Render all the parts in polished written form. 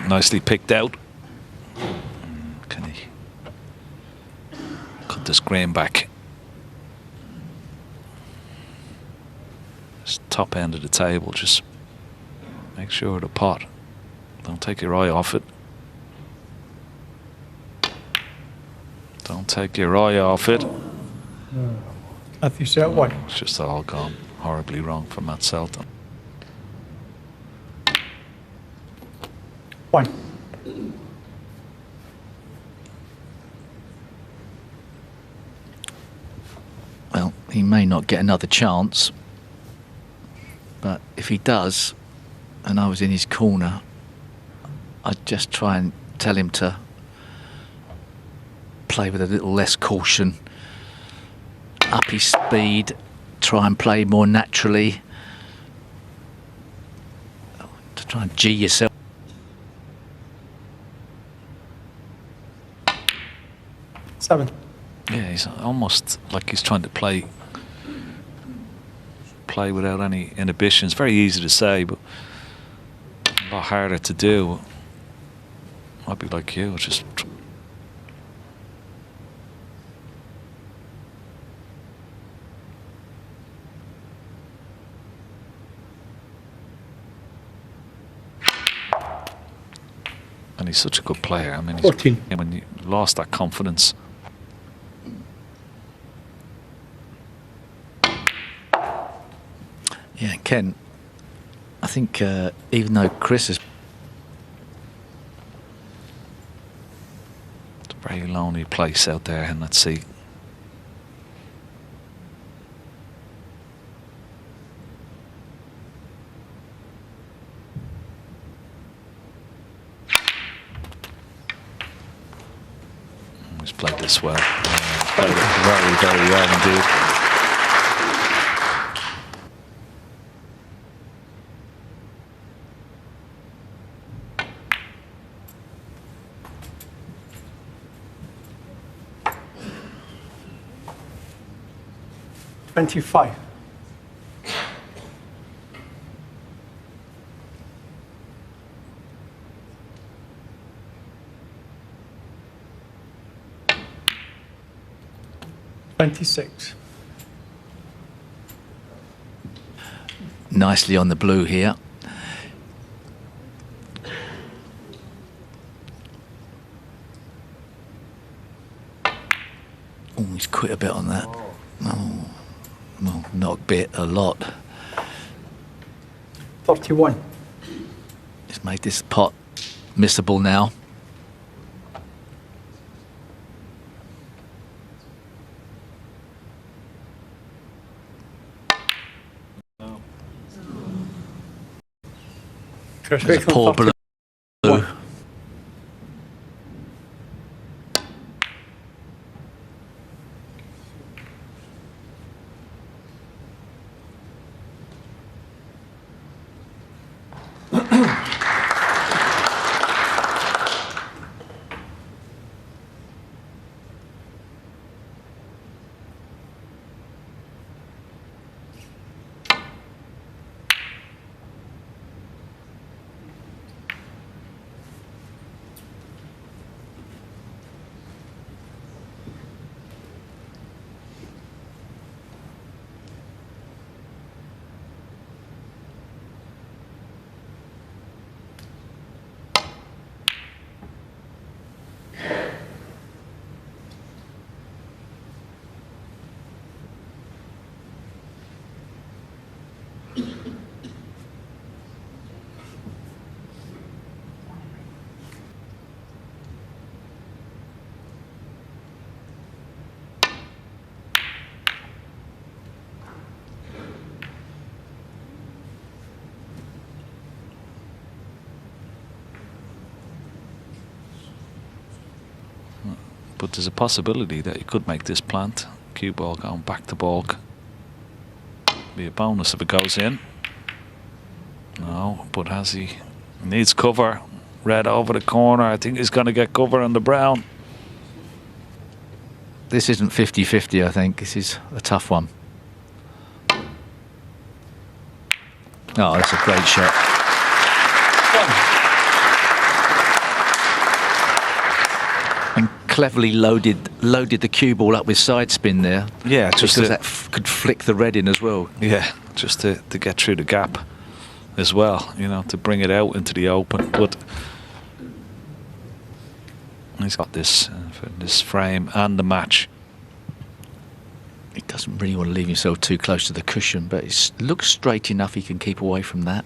Nicely picked out. Can he cut this grain back? Just top end of the table, just make sure the pot, don't take your eye off it. Don't take your eye off it. Matthew Selt one. It's just all gone horribly wrong for Matt Selt. One. Well, he may not get another chance, but if he does, and I was in his corner, I'd just try and tell him to play with a little less caution, up his speed, try and play more naturally, to try and G yourself. Seven. Yeah, he's almost like he's trying to play without any inhibitions. Very easy to say, but a lot harder to do. I'd be like you, just and he's such a good player. I mean, 14. When you lost that confidence. Yeah, Ken, I think even though Chris is It's a very lonely place out there in that seat. He's played this well. He's played it very, very well indeed. $25. $26. nicely on the blue here. Oh, he's quit a bit on that. Oh, well, not a bit, a lot. 31. He's made this pot missable now. There's a poor blue. But there's a possibility that you could make this plant. Cue ball going back to balk. Be a bonus if it goes in. No, but has he? Needs cover. Red over the corner. I think he's going to get cover on the brown. This isn't 50-50, I think. This is a tough one. Oh, that's a great shot. cleverly loaded the cue ball up with side spin there. Yeah, just because to, that could flick the red in as well. yeah, just to get through the gap as well, you know, to bring it out into the open. But he's got this for this frame and the match. He doesn't really want to leave himself too close to the cushion, but it looks straight enough he can keep away from that.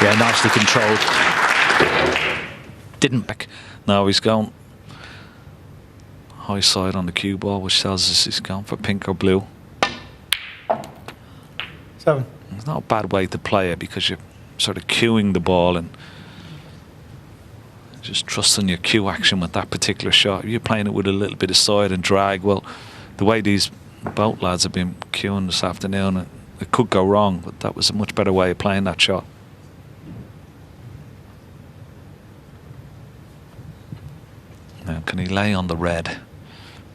Yeah, nicely controlled. Didn't back. Now he's going high side on the cue ball, which tells us he's going for pink or blue. 7. It's not a bad way to play it because you're sort of cueing the ball and just trusting your cue action with that particular shot. If you're playing it with a little bit of side and drag, well, the way these boat lads have been cueing this afternoon, it could go wrong, but that was a much better way of playing that shot. Now, can he lay on the red?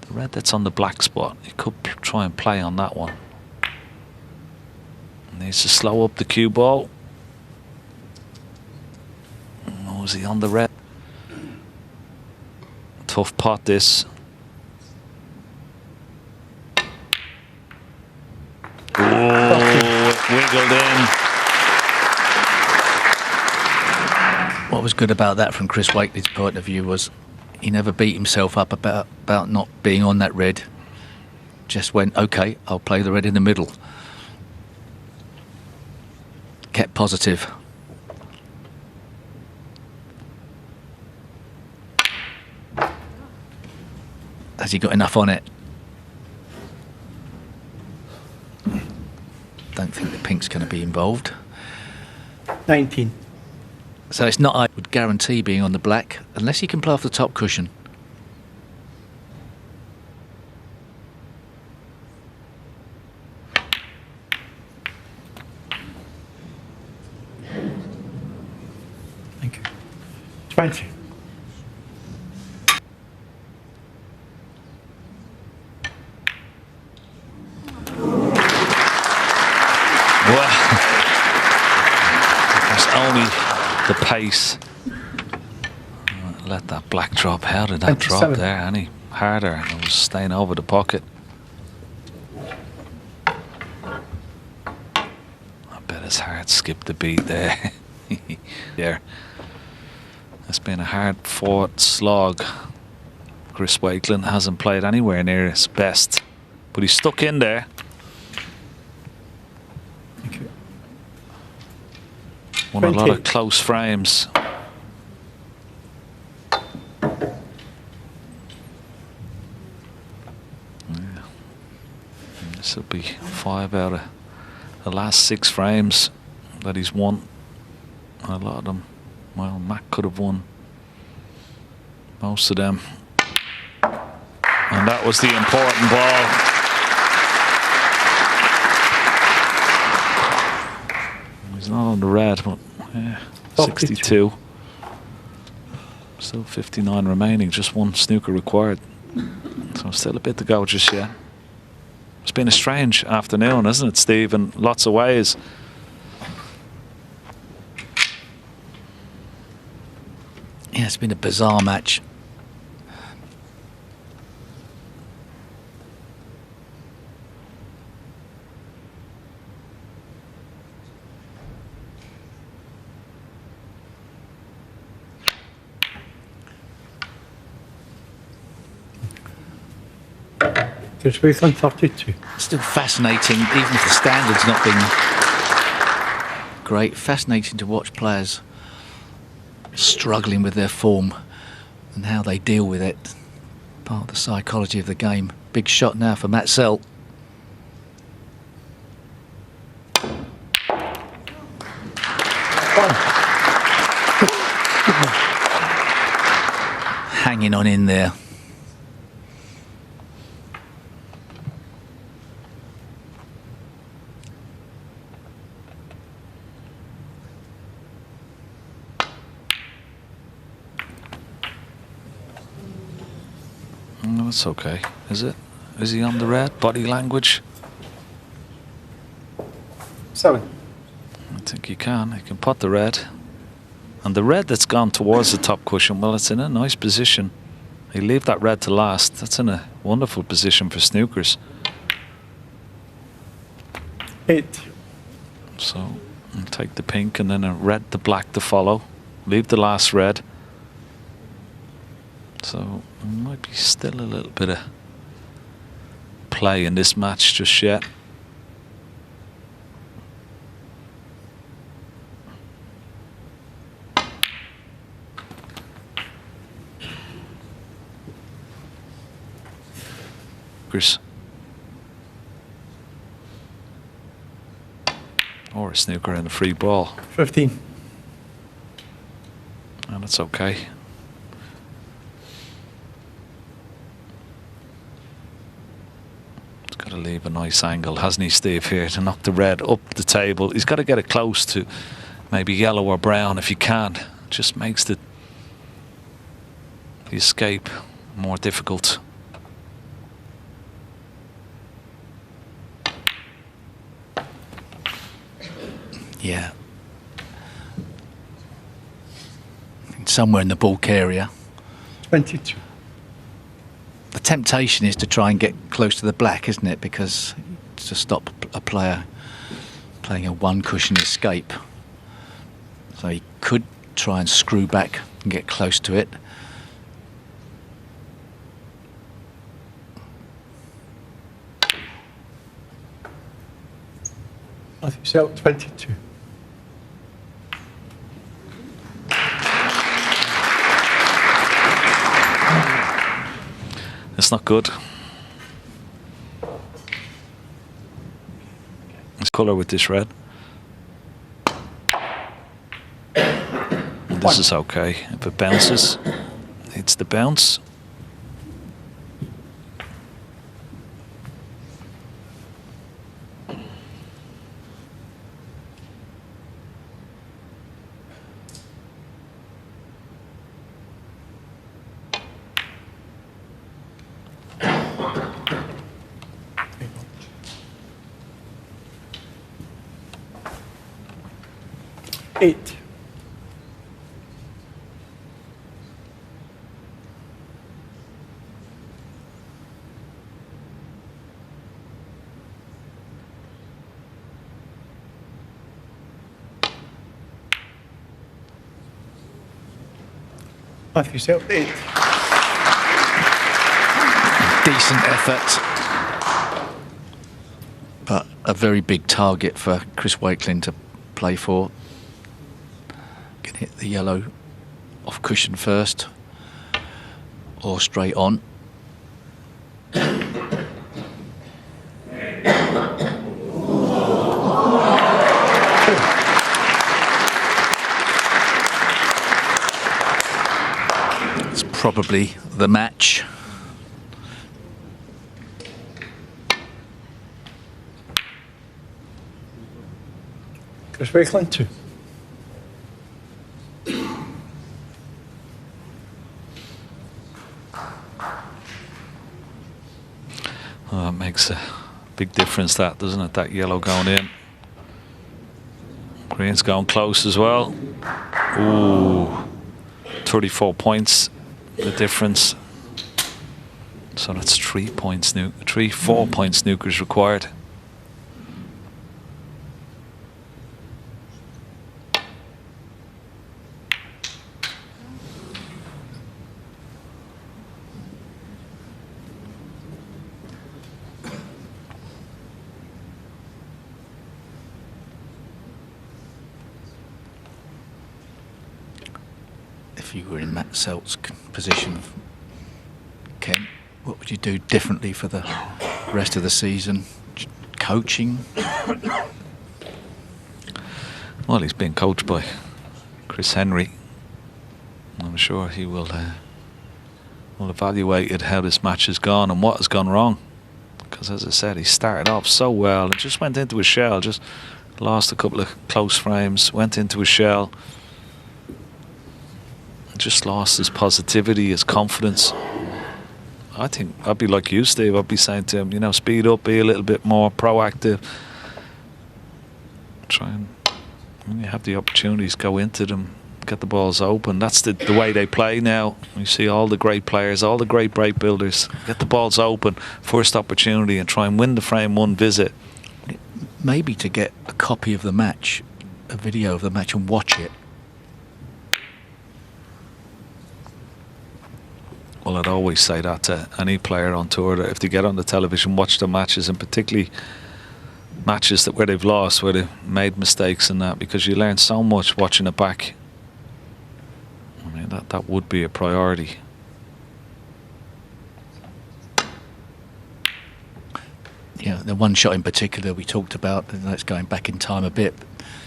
The red that's on the black spot, he could try and play on that one. Needs to slow up the cue ball. Oh, is he on the red? Tough pot this. Oh, it wiggled in. What was good about that from Chris Wakelin's point of view was he never beat himself up about not being on that red. Just went, okay, I'll play the red in the middle. Kept positive. Has he got enough on it? Don't think the pink's going to be involved. 19. So it's not, I would guarantee being on the black unless he can play off the top cushion. Thank you. 20. Well, it's only the pace. Let that black drop. How did that drop 27. there any harder? And it was staying over the pocket. I bet his heart skipped a beat there. There. It's been a hard fought slog. Chris Wakelin hasn't played anywhere near his best, but he's stuck in there. Thank you. Won a lot of 28. close frames. Yeah. This will be 5 out of the last 6 frames that he's won. A lot of them, well, Mac could have won most of them. And that was the important ball. He's not on the red, but yeah, 62. Still 59 remaining, just 1 snooker required. So still a bit to go just yet. It's been a strange afternoon, hasn't it, Steve, in lots of ways. Yeah, it's been a bizarre match. There's both on 32. Still fascinating, even if the standard's not been great. Fascinating to watch players struggling with their form and how they deal with it. Part of the psychology of the game. Big shot now for Matt Selt. Hanging on in there. No, it's okay. Is it? Is he on the red? Body language? 7. think you can. You can pot the red. And the red that's gone towards the top cushion, well, it's in a nice position. You leave that red to last. That's in a wonderful position for snookers. 8. So I'll take the pink and then a red to black to follow. Leave the last red. So there might be still a little bit of play in this match just yet. Or a snooker and a free ball. 15. And it's okay. He's got to leave a nice angle, hasn't he, Steve, here to knock the red up the table. He's got to get it close to maybe yellow or brown if he can. It just makes the escape more difficult. Yeah. Somewhere in the bulk area. 22. The temptation is to try and get close to the black, isn't it? Because to stop a player playing a one cushion escape. So he could try and screw back and get close to it. Matthew Selt, 22. It's not good. It's colour with this red. And this is okay. If it bounces, it's the bounce. Eight. Matthew Selt, 8. Decent effort. But a very big target for Chris Wakelin to play for. Can hit the yellow off cushion first or straight on. It's probably the match. Chris Wakelin, 2. Oh, it makes a big difference, that, doesn't it? That yellow going in. Green's going close as well. Ooh, 34 points, the difference. So that's 3 points, 4 points snookers required. If you were in Matt Selt's position, Ken, what would you do differently for the rest of the season? Coaching? Well, he's being coached by Chris Henry. I'm sure he will evaluate how this match has gone and what has gone wrong. Because as I said, he started off so well and just went into a shell, just lost a couple of close frames, went into a shell. Just lost his positivity, his confidence. I think I'd be like you, Steve. I'd be saying to him, you know, speed up, be a little bit more proactive. Try and When you have the opportunities, go into them, get the balls open. That's the way they play now. You see all the great players, all the great break builders, get the balls open, first opportunity, and try and win the frame one visit. Maybe to get a copy of the match, a video of the match, and watch it. Well, I'd always say that to any player on tour, that if they get on the television, watch the matches, and particularly matches where they've lost, where they've made mistakes and that, because you learn so much watching it back. I mean, that would be a priority. Yeah, the one shot in particular we talked about, that's going back in time a bit.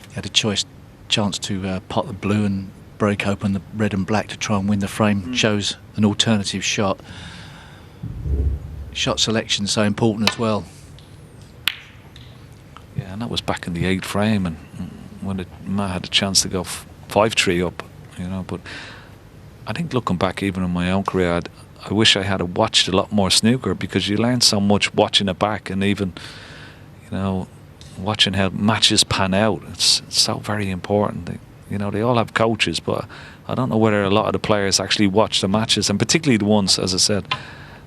He had a chance to pot the blue and break open the red and black to try and win the frame. Shows an alternative shot. Shot selection so important as well. Yeah, and that was back in the 8th frame, and when Matt had a chance to go 5-3 up, you know. But I think looking back, even in my own career, I wish I had watched a lot more snooker, because you learn so much watching it back, and even, you know, watching how matches pan out. It's so very important. You know, they all have coaches, but I don't know whether a lot of the players actually watch the matches, and particularly the ones, as I said,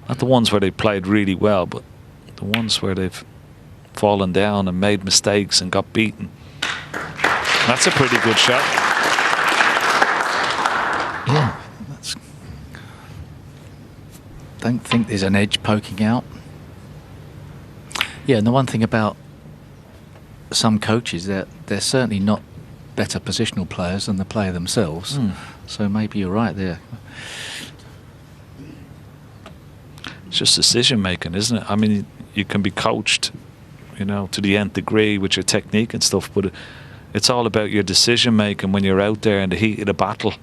not the ones where they played really well, but the ones where they've fallen down and made mistakes and got beaten. That's a pretty good shot. Yeah, don't think there's an edge poking out. Yeah, and the one thing about some coaches, they're certainly not better positional players than the player themselves. So maybe you're right there. It's just decision making, isn't it? I mean, you can be coached, you know, to the nth degree with your technique and stuff, but it's all about your decision making when you're out there in the heat of the battle.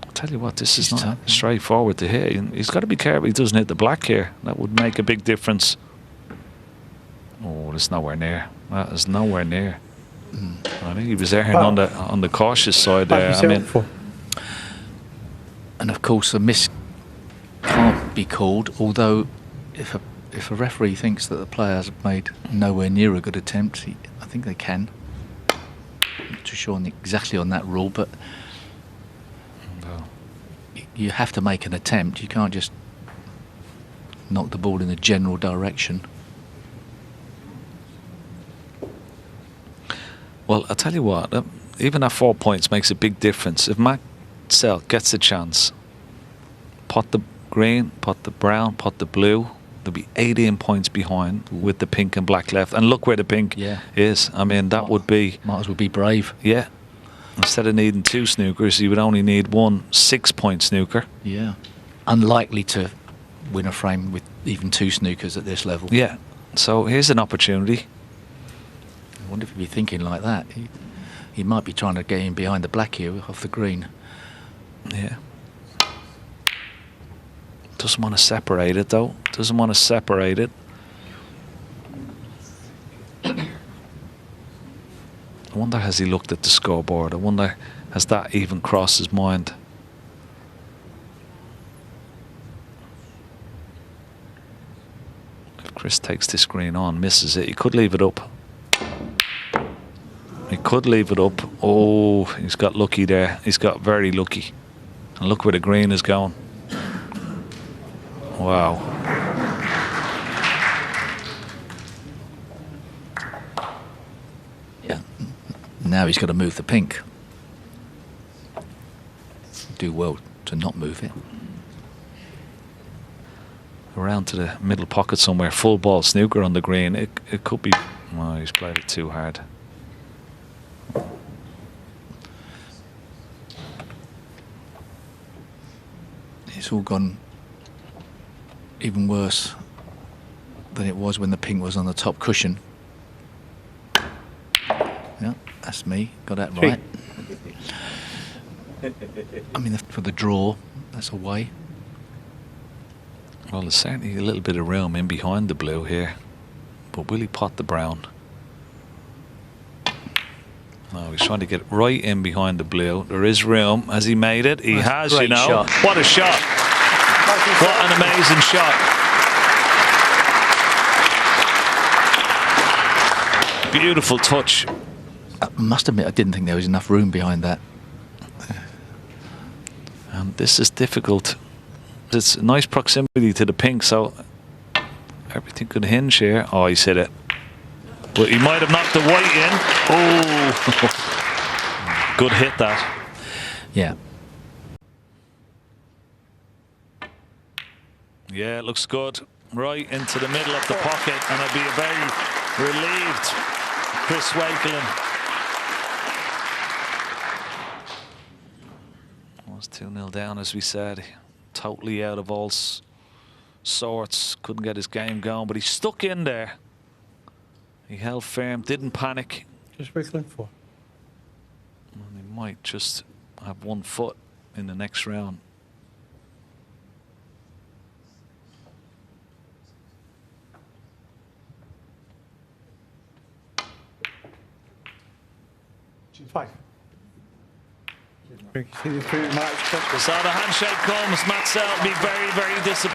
I'll tell you what, this is not straightforward to hit. He's got to be careful he doesn't hit the black here. That would make a big difference. Oh, that's nowhere near. That is nowhere near. I think he was erring on the cautious side there. I mean, and of course, a miss can't be called. Although, if a referee thinks that the player has made nowhere near a good attempt, I think they can. I'm not too sure exactly on that rule, but you have to make an attempt. You can't just knock the ball in a general direction. Well, I'll tell you what, even that 4 points makes a big difference. If Selt gets a chance, pot the green, pot the brown, pot the blue, there'll be 18 points behind with the pink and black left. And look where the pink is. I mean, that would be... Might as well be brave. Yeah. Instead of needing 2 snookers, you would only need 1 6-point snooker. Yeah. Unlikely to win a frame with even 2 snookers at this level. Yeah. So here's an opportunity. I wonder if he'd be thinking like that. He might be trying to get in behind the black here off the green. Yeah. Doesn't want to separate it, though. Doesn't want to separate it. I wonder, has he looked at the scoreboard? I wonder, has that even crossed his mind? If Chris takes this green on, misses it, he could leave it up. He could leave it up. Oh, he's got lucky there. He's got very lucky. And look where the green is going. Wow. Yeah. Now he's got to move the pink. Do well to not move it. Around to the middle pocket somewhere. Full ball snooker on the green. It could be... Oh, he's played it too hard. It's all gone even worse than it was when the pink was on the top cushion. Yeah, that's me. Got that right. I mean, for the draw, that's away. Well, there's certainly a little bit of room in behind the blue here. But will he pot the brown? No, he's trying to get right in behind the blue. There is room. Has he made it? He has, you know. Shot. What a shot. What an amazing shot. Beautiful touch. I must admit, I didn't think there was enough room behind that. And this is difficult. It's a nice proximity to the pink, so everything could hinge here. Oh, he's hit it. But he might have knocked the white in. Oh, good hit that. Yeah. Yeah, it looks good. Right into the middle of the pocket, and it'll be a very relieved Chris Wakelin. Was 2-0 down, as we said. Totally out of all sorts. Couldn't get his game going, but he stuck in there. He held firm, didn't panic. Chris Wakelin 4. And he might just have 1 foot in the next round. Five. So the handshake comes. Matt Selt will be very, very disappointed.